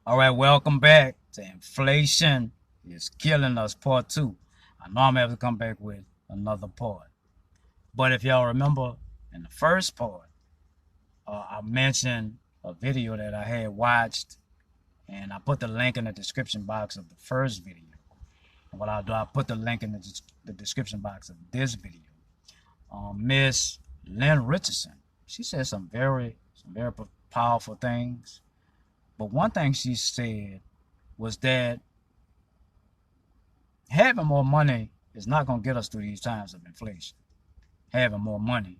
All right, welcome back to Inflation is Killing Us, Part 2. I know I'm going to have to come back with another part. But if y'all remember, in the first part, I mentioned a video that I had watched, and I put the link in the description box of the first video. And what I'll do, I'll put the link in the description box of this video. Miss Lynn Richardson, she said some very powerful things. But one thing she said was that having more money is not going to get us through these times of inflation. Having more money.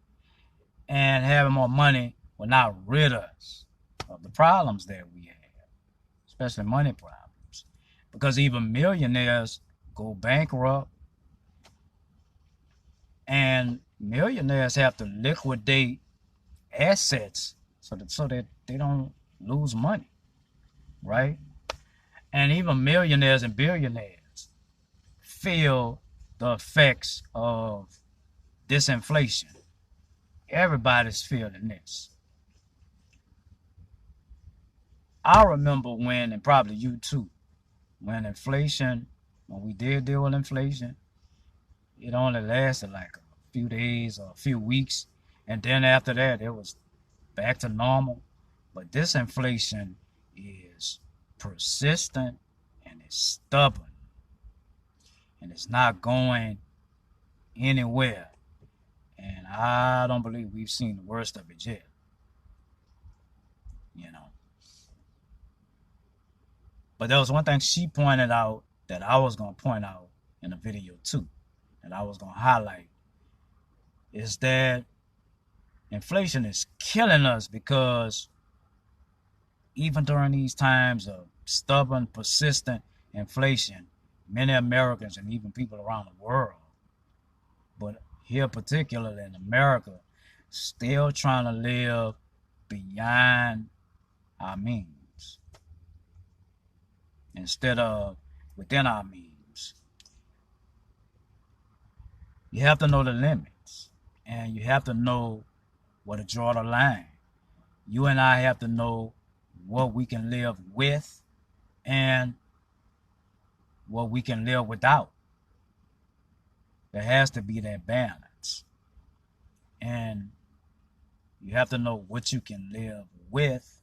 And having more money will not rid us of the problems that we have, especially money problems. Because even millionaires go bankrupt, and millionaires have to liquidate assets so that they don't lose money, right? And even millionaires and billionaires feel the effects of disinflation. Everybody's feeling this. I remember when, and probably you too, when we did deal with inflation, it only lasted like a few days or a few weeks. And then after that, it was back to normal. But this inflation is persistent and it's stubborn. And it's not going anywhere. And I don't believe we've seen the worst of it yet. You know. But there was one thing she pointed out that I was going to point out in the video too. That I was going to highlight. Is that inflation is killing us because even during these times of stubborn, persistent inflation, many Americans and even people around the world, but here particularly in America, still trying to live beyond our means instead of within our means. You have to know the limits, and you have to know where to draw the line. You and I have to know what we can live with and what we can live without. There has to be that balance. And you have to know what you can live with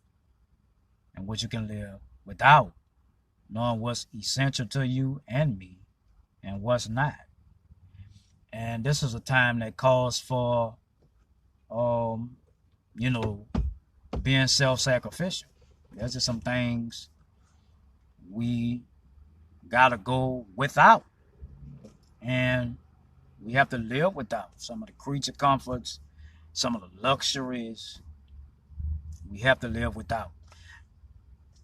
and what you can live without, knowing what's essential to you and me and what's not. And this is a time that calls for, being self-sacrificial. There's just some things we gotta go without. And we have to live without some of the creature comforts, some of the luxuries. We have to live without.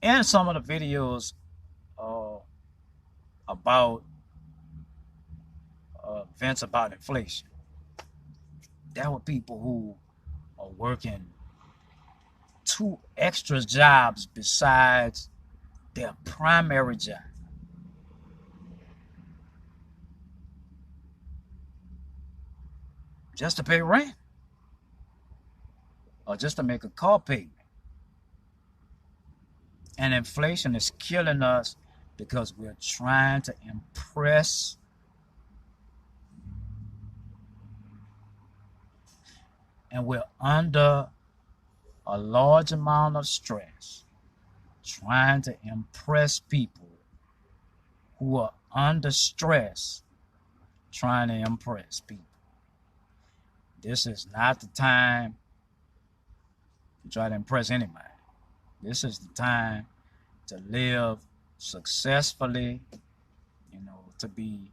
And some of the videos about events about inflation, there were people who are working 2 extra jobs besides their primary job. Just to pay rent or just to make a car payment. And inflation is killing us because we're trying to impress and we're under a large amount of stress trying to impress people who are under stress trying to impress people. This is not the time to try to impress anybody. This is the time to live successfully, to be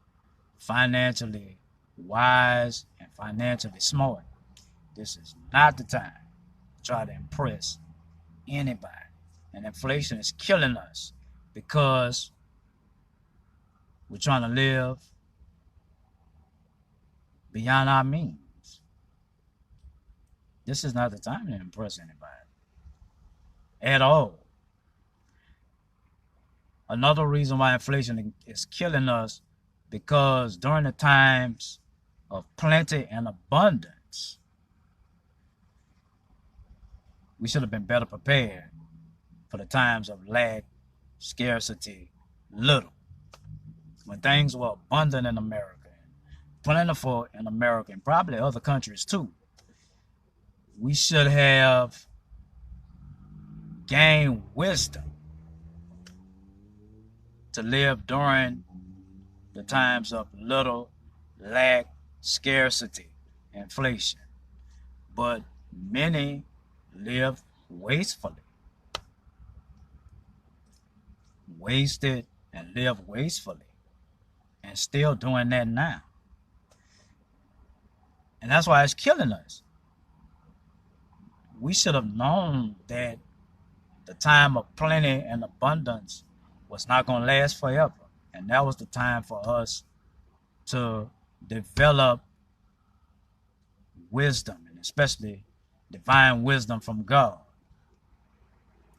financially wise and financially smart. This is not the time to try to impress anybody. And inflation is killing us because we're trying to live beyond our means. This is not the time to impress anybody at all. Another reason why inflation is killing us, because during the times of plenty and abundance, we should have been better prepared for the times of lack scarcity little. When things were abundant in America, plentiful in America, and probably other countries too, we should have gained wisdom to live during the times of little, lack, scarcity, inflation. But many live wastefully, wasted and live wastefully, and still doing that now. And that's why it's killing us. We should have known that the time of plenty and abundance was not going to last forever. And that was the time for us to develop wisdom, and especially divine wisdom from God,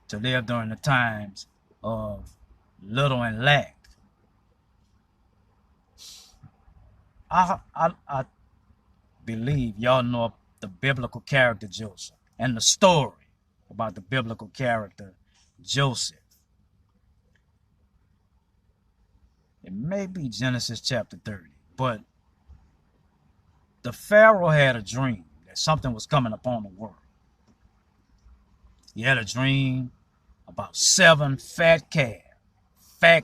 to live during the times of little and lack. I believe y'all know the biblical character Joseph and the story about the biblical character Joseph. It may be Genesis chapter 30, but the Pharaoh had a dream that something was coming upon the world. He had a dream about 7 fat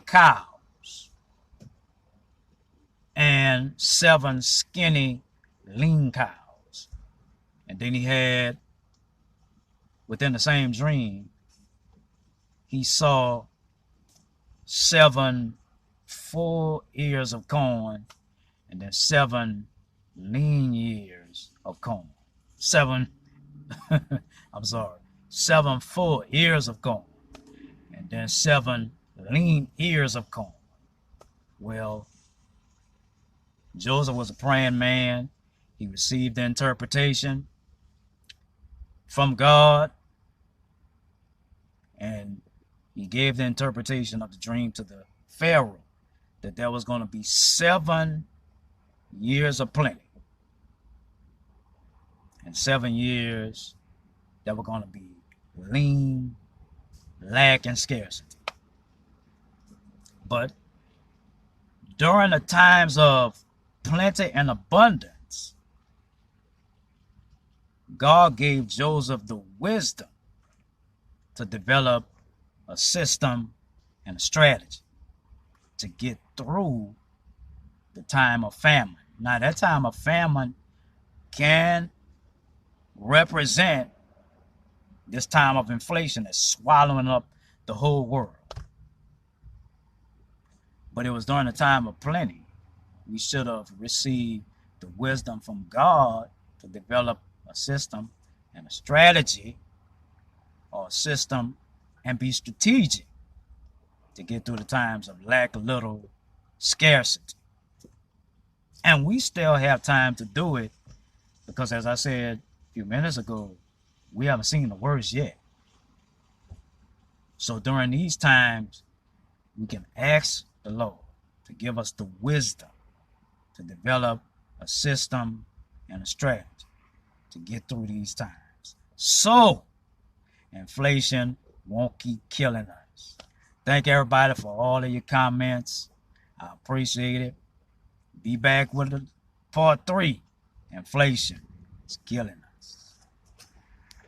cows, and 7 skinny, lean cows. And then he had, within the same dream, he saw 7 full ears of corn, and then 7 lean ears of corn. 7 full ears of corn, and then 7 lean ears of corn. Well, Joseph was a praying man. He received the interpretation from God, and he gave the interpretation of the dream to the Pharaoh, that there was going to be 7 years of plenty and 7 years that were going to be lean, lack, and scarcity. But during the times of plenty and abundance, God gave Joseph the wisdom to develop a system and a strategy to get through the time of famine. Now, that time of famine can represent this time of inflation that's swallowing up the whole world. But it was during the time of plenty. We should have received the wisdom from God to develop a system and a strategy, or a system, and be strategic to get through the times of lack, little, scarcity. And we still have time to do it, because as I said a few minutes ago, we haven't seen the worst yet. So during these times, we can ask the Lord to give us the wisdom to develop a system and a strategy to get through these times, so inflation won't keep killing us. Thank everybody for all of your comments. I appreciate it. Be back with part 3. Inflation is killing us.